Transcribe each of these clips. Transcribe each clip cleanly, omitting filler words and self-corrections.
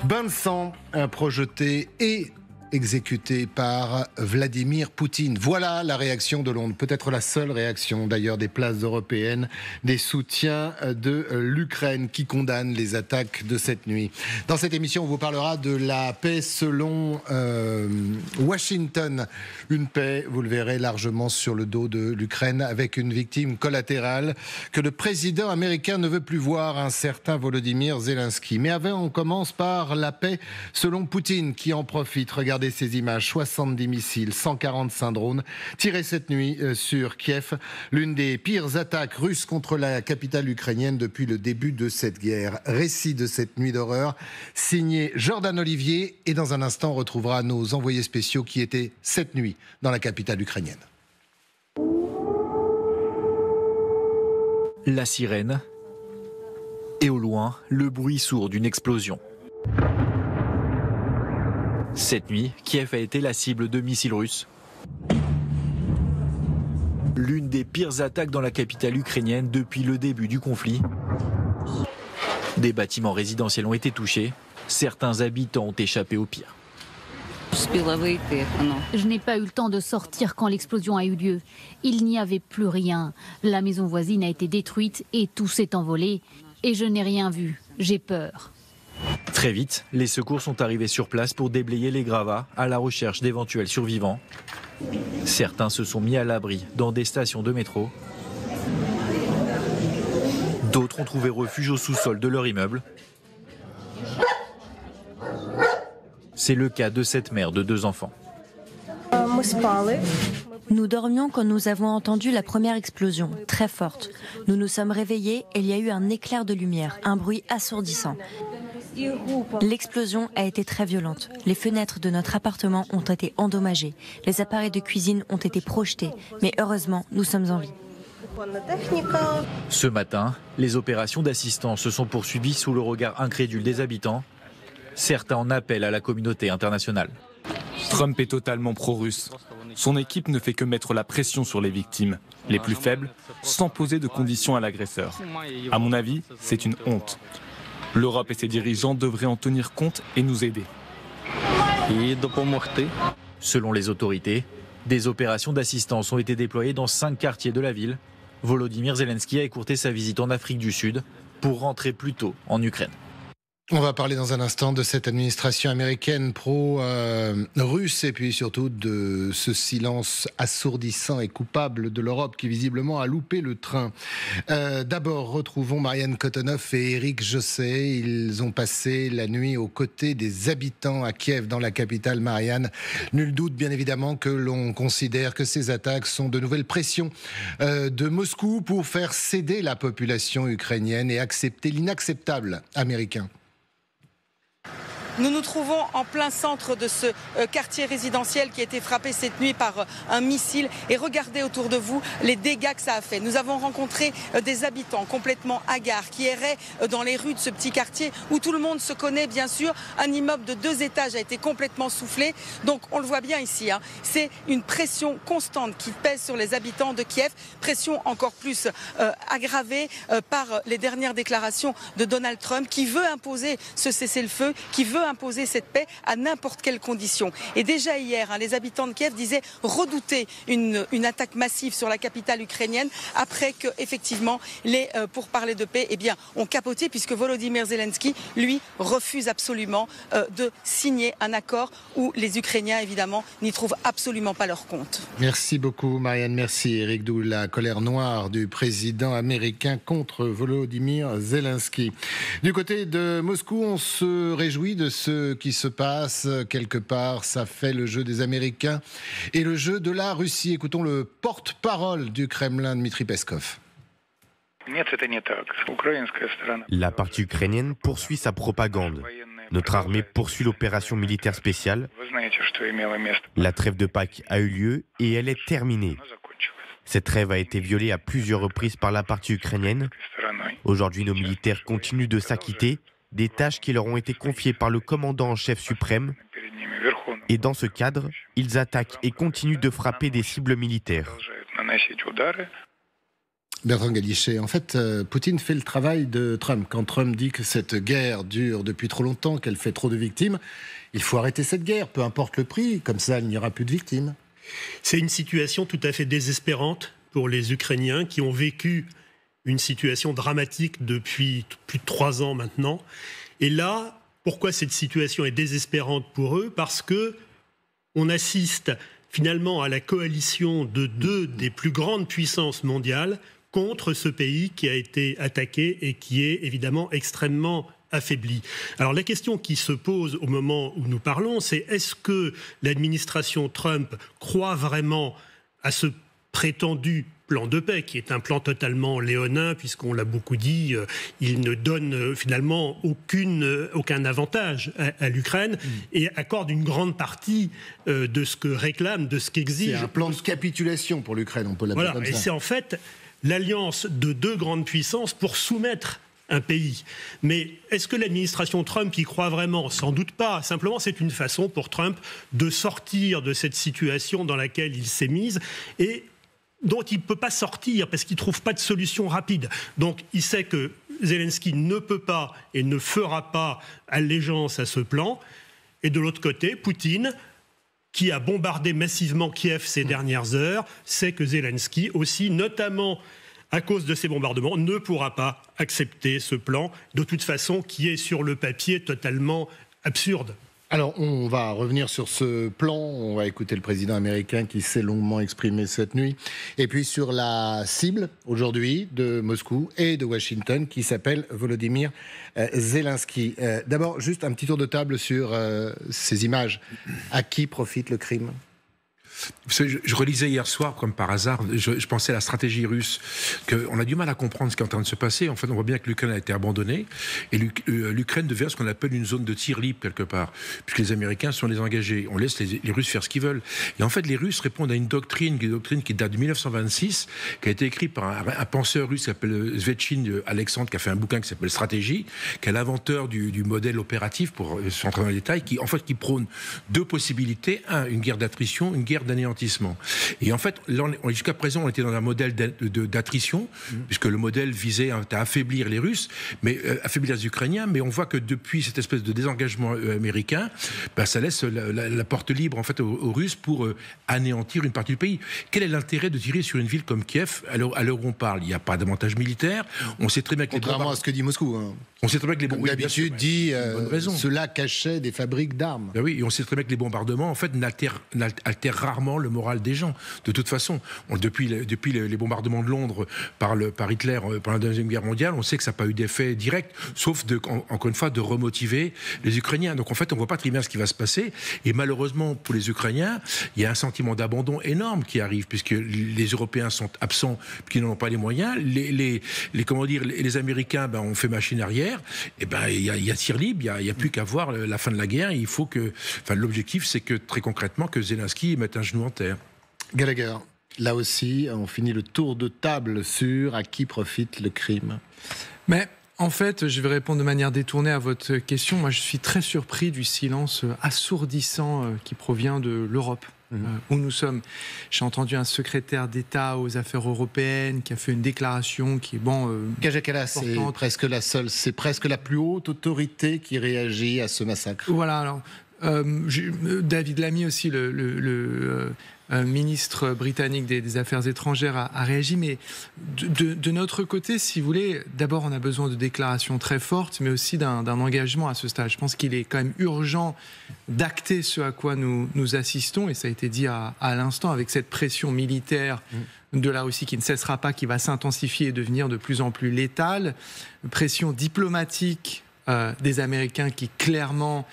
Bain de sang projeté et exécuté par Vladimir Poutine. Voilà la réaction de Londres, peut-être la seule réaction d'ailleurs des places européennes, des soutiens de l'Ukraine qui condamnent les attaques de cette nuit. Dans cette émission, on vous parlera de la paix selon Washington. Une paix, vous le verrez, largement sur le dos de l'Ukraine avec une victime collatérale que le président américain ne veut plus voir, un certain Volodymyr Zelensky. Mais avant, on commence par la paix selon Poutine qui en profite. Regardez ces images, 70 missiles, 145 drones tirés cette nuit sur Kiev. L'une des pires attaques russes contre la capitale ukrainienne depuis le début de cette guerre. Récit de cette nuit d'horreur, signé Jordan Olivier. Et dans un instant, on retrouvera nos envoyés spéciaux qui étaient cette nuit dans la capitale ukrainienne. La sirène et au loin, le bruit sourd d'une explosion. Cette nuit, Kiev a été la cible de missiles russes. L'une des pires attaques dans la capitale ukrainienne depuis le début du conflit. Des bâtiments résidentiels ont été touchés. Certains habitants ont échappé au pire. Je n'ai pas eu le temps de sortir quand l'explosion a eu lieu. Il n'y avait plus rien. La maison voisine a été détruite et tout s'est envolé. Et je n'ai rien vu. J'ai peur. Très vite, les secours sont arrivés sur place pour déblayer les gravats à la recherche d'éventuels survivants. Certains se sont mis à l'abri dans des stations de métro. D'autres ont trouvé refuge au sous-sol de leur immeuble. C'est le cas de cette mère de 2 enfants. Nous dormions quand nous avons entendu la première explosion, très forte. Nous nous sommes réveillés et il y a eu un éclair de lumière, un bruit assourdissant. L'explosion a été très violente. Les fenêtres de notre appartement ont été endommagées. Les appareils de cuisine ont été projetés. Mais heureusement, nous sommes en vie. Ce matin, les opérations d'assistance se sont poursuivies sous le regard incrédule des habitants. Certains en appellent à la communauté internationale. Trump est totalement pro-russe. Son équipe ne fait que mettre la pression sur les victimes, les plus faibles, sans poser de conditions à l'agresseur. À mon avis, c'est une honte. L'Europe et ses dirigeants devraient en tenir compte et nous aider. Selon les autorités, des opérations d'assistance ont été déployées dans 5 quartiers de la ville. Volodymyr Zelensky a écourté sa visite en Afrique du Sud pour rentrer plus tôt en Ukraine. On va parler dans un instant de cette administration américaine pro-russe et puis surtout de ce silence assourdissant et coupable de l'Europe qui visiblement a loupé le train. D'abord, retrouvons Marianne Kotonov et Éric Josset. Ils ont passé la nuit aux côtés des habitants à Kiev, dans la capitale. Marianne, nul doute bien évidemment que l'on considère que ces attaques sont de nouvelles pressions de Moscou pour faire céder la population ukrainienne et accepter l'inacceptable américain. Nous nous trouvons en plein centre de ce quartier résidentiel qui a été frappé cette nuit par un missile. Et regardez autour de vous les dégâts que ça a fait. Nous avons rencontré des habitants complètement hagards qui erraient dans les rues de ce petit quartier où tout le monde se connaît bien sûr. Un immeuble de 2 étages a été complètement soufflé. Donc on le voit bien ici. C'est une pression constante qui pèse sur les habitants de Kiev. Pression encore plus aggravée par les dernières déclarations de Donald Trump qui veut imposer ce cessez-le-feu, qui veut imposer cette paix à n'importe quelle condition. Et déjà hier, les habitants de Kiev disaient redouter une attaque massive sur la capitale ukrainienne après que effectivement les pourparlers de paix ont capoté puisque Volodymyr Zelensky, lui, refuse absolument de signer un accord où les Ukrainiens, évidemment, n'y trouvent absolument pas leur compte. Merci beaucoup, Marianne. Merci, Éric. D'où la colère noire du président américain contre Volodymyr Zelensky. Du côté de Moscou, on se réjouit de ce qui se passe quelque part. Ça fait le jeu des Américains et le jeu de la Russie. Écoutons le porte-parole du Kremlin, Dmitri Peskov. La partie ukrainienne poursuit sa propagande. Notre armée poursuit l'opération militaire spéciale. La trêve de Pâques a eu lieu et elle est terminée. Cette trêve a été violée à plusieurs reprises par la partie ukrainienne. Aujourd'hui, nos militaires continuent de s'acquitter des tâches qui leur ont été confiées par le commandant en chef suprême. Et dans ce cadre, ils attaquent et continuent de frapper des cibles militaires. Bertrand Galichet, en fait, Poutine fait le travail de Trump. Quand Trump dit que cette guerre dure depuis trop longtemps, qu'elle fait trop de victimes, il faut arrêter cette guerre, peu importe le prix, comme ça il n'y aura plus de victimes. C'est une situation tout à fait désespérante pour les Ukrainiens qui ont vécu une situation dramatique depuis plus de 3 ans maintenant. Et là, pourquoi cette situation est désespérante pour eux ? Parce que on assiste finalement à la coalition de 2 des plus grandes puissances mondiales contre ce pays qui a été attaqué et qui est évidemment extrêmement affaibli. Alors la question qui se pose au moment où nous parlons, c'est est-ce que l'administration Trump croit vraiment à ce prétendu plan de paix, qui est un plan totalement léonin, puisqu'on l'a beaucoup dit, il ne donne finalement aucun avantage à l'Ukraine et accorde une grande partie de ce que réclame, de ce qu'exige. C'est un plan de capitulation pour l'Ukraine, on peut l'appeler comme ça. Et c'est en fait l'alliance de 2 grandes puissances pour soumettre un pays. Mais est-ce que l'administration Trump y croit vraiment ? Sans doute pas. Simplement, c'est une façon pour Trump de sortir de cette situation dans laquelle il s'est mis et dont il ne peut pas sortir parce qu'il ne trouve pas de solution rapide. Donc il sait que Zelensky ne peut pas et ne fera pas allégeance à ce plan. Et de l'autre côté, Poutine, qui a bombardé massivement Kiev ces dernières heures, sait que Zelensky aussi, notamment à cause de ces bombardements, ne pourra pas accepter ce plan, de toute façon, qui est sur le papier totalement absurde. Alors, on va revenir sur ce plan. On va écouter le président américain qui s'est longuement exprimé cette nuit. Et puis sur la cible, aujourd'hui, de Moscou et de Washington, qui s'appelle Volodymyr Zelensky. D'abord, juste un petit tour de table sur ces images. À qui profite le crime ? Vous savez, je relisais hier soir, comme par hasard, je pensais à la stratégie russe, qu'on a du mal à comprendre ce qui est en train de se passer. En fait, on voit bien que l'Ukraine a été abandonnée, et l'Ukraine devient ce qu'on appelle une zone de tir libre, quelque part, puisque les Américains sont désengagés. On laisse les Russes faire ce qu'ils veulent. Et en fait, les Russes répondent à une doctrine qui date de 1926, qui a été écrite par un penseur russe qui s'appelle Svechin Alexandre, qui a fait un bouquin qui s'appelle Stratégie, qui est l'inventeur du modèle opératif, pour s'entrer dans les détails, qui prône 2 possibilités. Une guerre d'attrition, une guerre d'anéantissement. Et en fait, jusqu'à présent, on était dans un modèle d'attrition, puisque le modèle visait à affaiblir les Russes, mais affaiblir les Ukrainiens, mais on voit que depuis cette espèce de désengagement américain, ça laisse la porte libre en fait aux Russes pour anéantir une partie du pays. Quel est l'intérêt de tirer sur une ville comme Kiev à l'heure où on parle ? Il n'y a pas d'avantage militaire. On sait très bien que contrairement à ce que dit Moscou. Hein. On sait très bien que les bombardements, d'habitude dit cela cachait des fabriques d'armes. Ben oui, et on sait très bien que les bombardements en fait n'altèrent rarement le moral des gens. De toute façon, depuis les bombardements de Londres par Hitler pendant la Deuxième Guerre mondiale, on sait que ça n'a pas eu d'effet direct, sauf encore une fois de remotiver les Ukrainiens. Donc en fait, on ne voit pas très bien ce qui va se passer. Et malheureusement pour les Ukrainiens, il y a un sentiment d'abandon énorme qui arrive, puisque les Européens sont absents, puisqu'ils n'en ont pas les moyens. Les Américains ont fait machine arrière. Et il y a tir libre, il n'y a plus qu'à voir la fin de la guerre. Il faut l'objectif, c'est que très concrètement que Zelensky mette un genou en terre. Gallagher, là aussi, on finit le tour de table sur à qui profite le crime. Mais en fait, je vais répondre de manière détournée à votre question. Moi, je suis très surpris du silence assourdissant qui provient de l'Europe. Où nous sommes. J'ai entendu un secrétaire d'État aux affaires européennes qui a fait une déclaration qui est Kaja Kallas, c'est presque la seule, c'est presque la plus haute autorité qui réagit à ce massacre. Voilà, alors David Lammy aussi, le ministre britannique des Affaires étrangères a réagi, mais de notre côté, si vous voulez, d'abord on a besoin de déclarations très fortes, mais aussi d'un engagement à ce stade. Je pense qu'il est quand même urgent d'acter ce à quoi nous assistons, et ça a été dit à l'instant, avec cette pression militaire de la Russie qui ne cessera pas, qui va s'intensifier et devenir de plus en plus létale, pression diplomatique des Américains qui clairement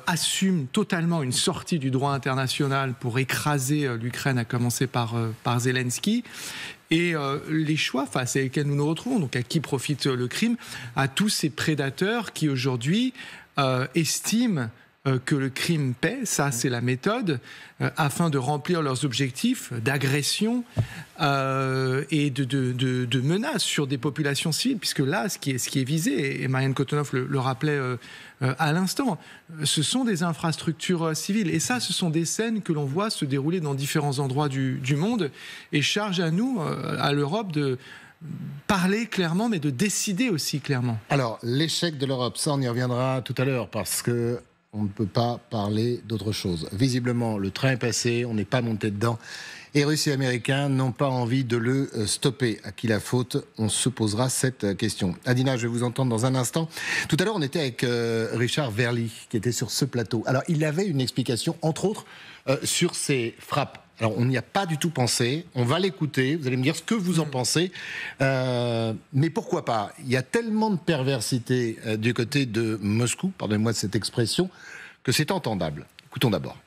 assume totalement une sortie du droit international pour écraser l'Ukraine, à commencer par Zelensky. Et les choix face à lesquels nous nous retrouvons, donc à qui profite le crime, à tous ces prédateurs qui aujourd'hui estiment que le crime paie, ça c'est la méthode, afin de remplir leurs objectifs d'agression et de menaces sur des populations civiles, puisque là, ce qui est visé, et Marianne Kotonov le rappelait à l'instant, ce sont des infrastructures civiles. Et ça, ce sont des scènes que l'on voit se dérouler dans différents endroits du monde, et charge à nous, à l'Europe, parler clairement, mais de décider aussi clairement. Alors, l'échec de l'Europe, ça on y reviendra tout à l'heure, parce que on ne peut pas parler d'autre chose. Visiblement, le train est passé, on n'est pas monté dedans. Et Russes et Américains n'ont pas envie de le stopper. À qui la faute? On se posera cette question. Adina, je vais vous entendre dans un instant. Tout à l'heure, on était avec Richard Verly, qui était sur ce plateau. Alors, il avait une explication, entre autres, sur ces frappes. Alors, on n'y a pas du tout pensé. On va l'écouter. Vous allez me dire ce que vous en pensez. Mais pourquoi pas? Il y a tellement de perversité du côté de Moscou, pardonnez-moi de cette expression, que c'est entendable. Écoutons d'abord.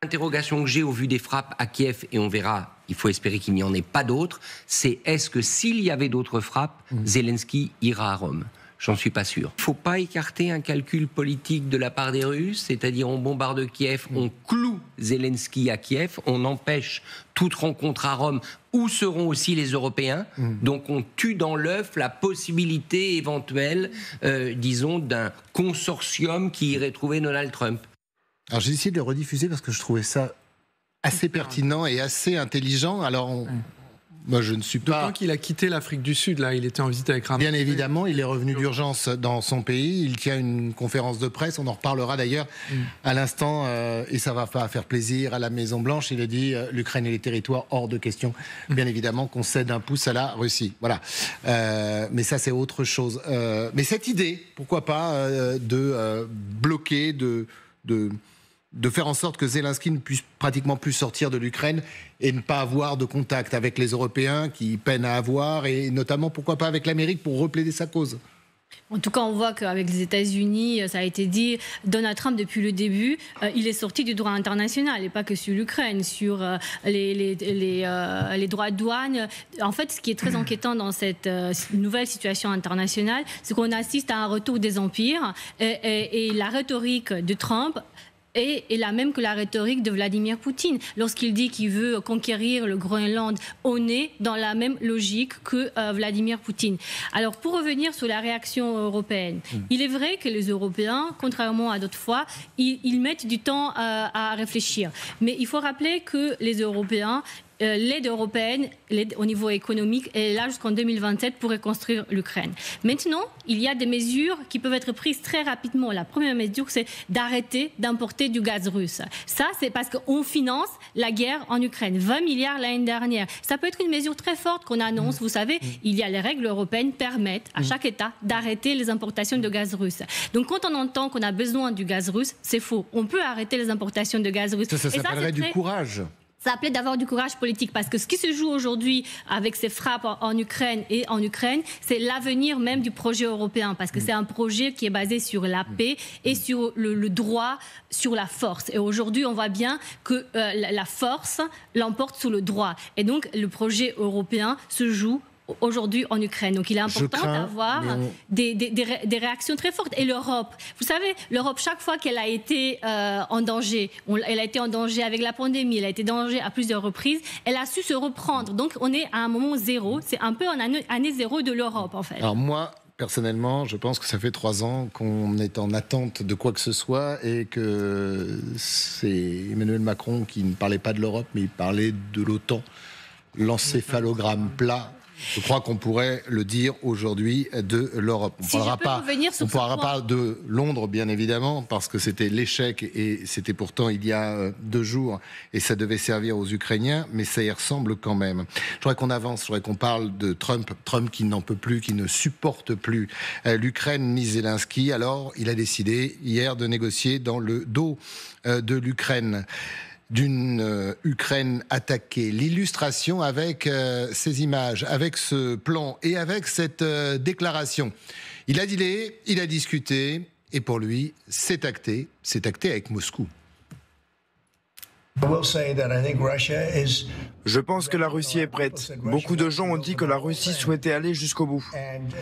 L'interrogation que j'ai au vu des frappes à Kiev, et on verra, il faut espérer qu'il n'y en ait pas d'autres, c'est est-ce que s'il y avait d'autres frappes, Zelensky ira à Rome? J'en suis pas sûr. Il ne faut pas écarter un calcul politique de la part des Russes, c'est-à-dire on bombarde Kiev, on cloue Zelensky à Kiev, on empêche toute rencontre à Rome, où seront aussi les Européens. Donc on tue dans l'œuf la possibilité éventuelle, disons, d'un consortium qui irait trouver Donald Trump. Alors j'ai essayé de le rediffuser parce que je trouvais ça assez pertinent et assez intelligent. Alors moi je ne suis pas... D'autant qu'il a quitté l'Afrique du Sud, là, il était en visite avec Ramaphosa. Bien évidemment, il est revenu d'urgence dans son pays, il tient une conférence de presse, on en reparlera d'ailleurs à l'instant, et ça va pas faire plaisir à la Maison-Blanche. Il a dit l'Ukraine et les territoires hors de question, bien évidemment qu'on cède un pouce à la Russie. Voilà. Mais ça c'est autre chose. Mais cette idée, pourquoi pas, de bloquer, de faire en sorte que Zelensky ne puisse pratiquement plus sortir de l'Ukraine et ne pas avoir de contact avec les Européens qui peinent à avoir, et notamment, pourquoi pas, avec l'Amérique pour replaider sa cause. En tout cas, on voit qu'avec les États-Unis, ça a été dit, Donald Trump, depuis le début, il est sorti du droit international, et pas que sur l'Ukraine, sur les droits de douane. En fait, ce qui est très inquiétant dans cette nouvelle situation internationale, c'est qu'on assiste à un retour des empires, et la rhétorique de Trump est la même que la rhétorique de Vladimir Poutine. Lorsqu'il dit qu'il veut conquérir le Groenland, on est dans la même logique que Vladimir Poutine. Alors, pour revenir sur la réaction européenne, il est vrai que les Européens, contrairement à d'autres fois, ils mettent du temps à réfléchir. Mais il faut rappeler que les Européens, l'aide européenne, l'aide au niveau économique, est là jusqu'en 2027 pour reconstruire l'Ukraine. Maintenant, il y a des mesures qui peuvent être prises très rapidement. La première mesure, c'est d'arrêter d'importer du gaz russe. Ça, c'est parce qu'on finance la guerre en Ukraine. 20 milliards l'année dernière. Ça peut être une mesure très forte qu'on annonce. Vous savez, il y a les règles européennes qui permettent à chaque État d'arrêter les importations de gaz russe. Donc, quand on entend qu'on a besoin du gaz russe, c'est faux. On peut arrêter les importations de gaz russe. Ça s'appellerait du courage. Ça appelait d'avoir du courage politique, parce que ce qui se joue aujourd'hui avec ces frappes en Ukraine et en Ukraine, c'est l'avenir même du projet européen, parce que c'est un projet qui est basé sur la paix et sur le droit, sur la force. Et aujourd'hui, on voit bien que la force l'emporte sur le droit. Et donc, le projet européen se joue aujourd'hui en Ukraine. Donc il est important d'avoir des réactions très fortes. Et l'Europe, vous savez, l'Europe, chaque fois qu'elle a été en danger, elle a été en danger avec la pandémie, elle a été en danger à plusieurs reprises, elle a su se reprendre. Donc on est à un moment zéro, c'est un peu en année zéro de l'Europe en fait. Alors moi, personnellement, je pense que ça fait 3 ans qu'on est en attente de quoi que ce soit, et que c'est Emmanuel Macron qui ne parlait pas de l'Europe, mais il parlait de l'OTAN, l'encéphalogramme plat. Je crois qu'on pourrait le dire aujourd'hui de l'Europe. On ne parlera pas de Londres, bien évidemment, parce que c'était l'échec, et c'était pourtant il y a 2 jours, et ça devait servir aux Ukrainiens, mais ça y ressemble quand même. Je voudrais qu'on avance, je voudrais qu'on parle de Trump qui n'en peut plus, qui ne supporte plus l'Ukraine ni Zelensky. Alors, il a décidé hier de négocier dans le dos de l'Ukraine. D'une Ukraine attaquée. L'illustration avec ces images, avec ce plan et avec cette déclaration. Il a dealé, il a discuté, et pour lui, c'est acté avec Moscou. Je pense que la Russie est prête. Beaucoup de gens ont dit que la Russie souhaitait aller jusqu'au bout.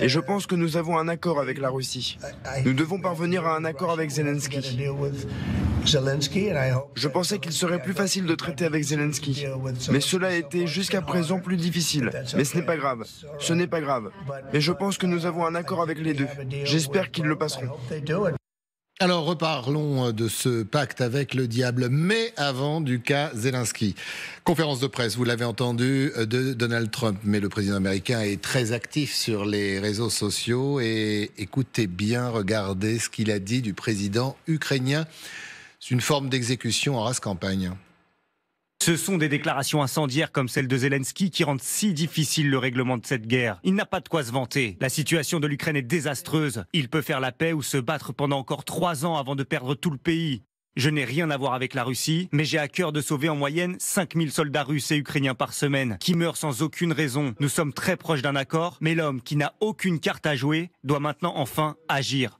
Et je pense que nous avons un accord avec la Russie. Nous devons parvenir à un accord avec Zelensky. Je pensais qu'il serait plus facile de traiter avec Zelensky. Mais cela a été jusqu'à présent plus difficile. Mais ce n'est pas grave. Ce n'est pas grave. Mais je pense que nous avons un accord avec les deux. J'espère qu'ils le passeront. Alors reparlons de ce pacte avec le diable, mais avant du cas Zelensky. Conférence de presse, vous l'avez entendu, de Donald Trump, mais le président américain est très actif sur les réseaux sociaux et écoutez bien, regardez ce qu'il a dit du président ukrainien. C'est une forme d'exécution en race campagne. Ce sont des déclarations incendiaires comme celle de Zelensky qui rendent si difficile le règlement de cette guerre. Il n'a pas de quoi se vanter. La situation de l'Ukraine est désastreuse. Il peut faire la paix ou se battre pendant encore 3 ans avant de perdre tout le pays. Je n'ai rien à voir avec la Russie, mais j'ai à cœur de sauver en moyenne 5000 soldats russes et ukrainiens par semaine, qui meurent sans aucune raison. Nous sommes très proches d'un accord, mais l'homme qui n'a aucune carte à jouer doit maintenant enfin agir.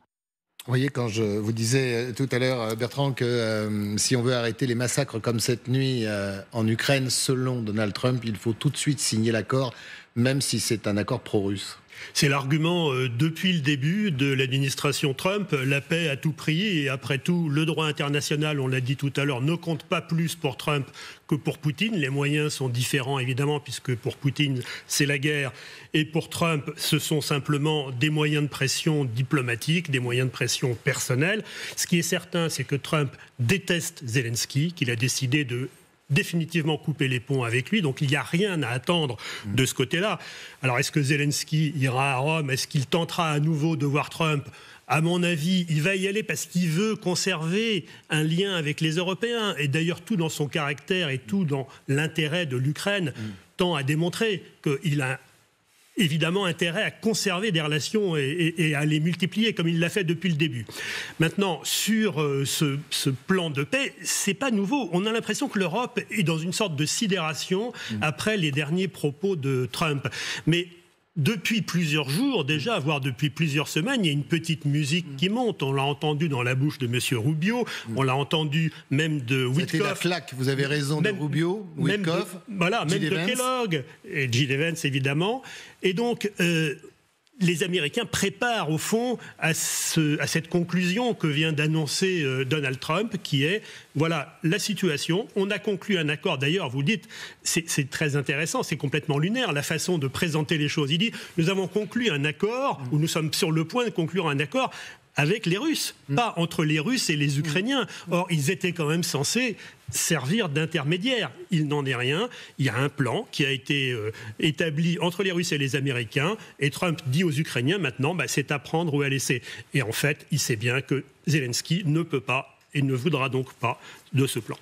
Vous voyez, quand je vous disais tout à l'heure, Bertrand, que si on veut arrêter les massacres comme cette nuit en Ukraine, selon Donald Trump, il faut tout de suite signer l'accord, même si c'est un accord pro-russe. C'est l'argument depuis le début de l'administration Trump, la paix à tout prix, et après tout, le droit international, on l'a dit tout à l'heure, ne compte pas plus pour Trump que pour Poutine. Les moyens sont différents, évidemment, puisque pour Poutine, c'est la guerre, et pour Trump, ce sont simplement des moyens de pression diplomatiques, des moyens de pression personnels. Ce qui est certain, c'est que Trump déteste Zelensky, qu'il a décidé de définitivement couper les ponts avec lui, donc il n'y a rien à attendre de ce côté-là. Alors est-ce que Zelensky ira à Rome? Est-ce qu'il tentera à nouveau de voir Trump? À mon avis, il va y aller parce qu'il veut conserver un lien avec les Européens, et d'ailleurs tout dans son caractère et tout dans l'intérêt de l'Ukraine tend à démontrer qu'il a évidemment intérêt à conserver des relations et à les multiplier comme il l'a fait depuis le début. Maintenant, sur ce plan de paix, c'est pas nouveau. On a l'impression que l'Europe est dans une sorte de sidération après les derniers propos de Trump. Mais depuis plusieurs jours déjà, voire depuis plusieurs semaines, il y a une petite musique qui monte. On l'a entendu dans la bouche de M. Rubio, on l'a entendu même de Witkoff. C'était la claque, vous avez raison, de Rubio, Witkoff, même de Kellogg, et Jill Evans évidemment. Et donc, les Américains préparent au fond à cette conclusion que vient d'annoncer Donald Trump, qui est, voilà, la situation. On a conclu un accord, d'ailleurs, vous dites, c'est très intéressant, c'est complètement lunaire, la façon de présenter les choses. Il dit, nous avons conclu un accord, ou nous sommes sur le point de conclure un accord avec les Russes, pas entre les Russes et les Ukrainiens. Or, ils étaient quand même censés servir d'intermédiaire. Il n'en est rien. Il y a un plan qui a été établi entre les Russes et les Américains, et Trump dit aux Ukrainiens maintenant, c'est à prendre ou à laisser. Et en fait, il sait bien que Zelensky ne peut pas et ne voudra donc pas de ce plan.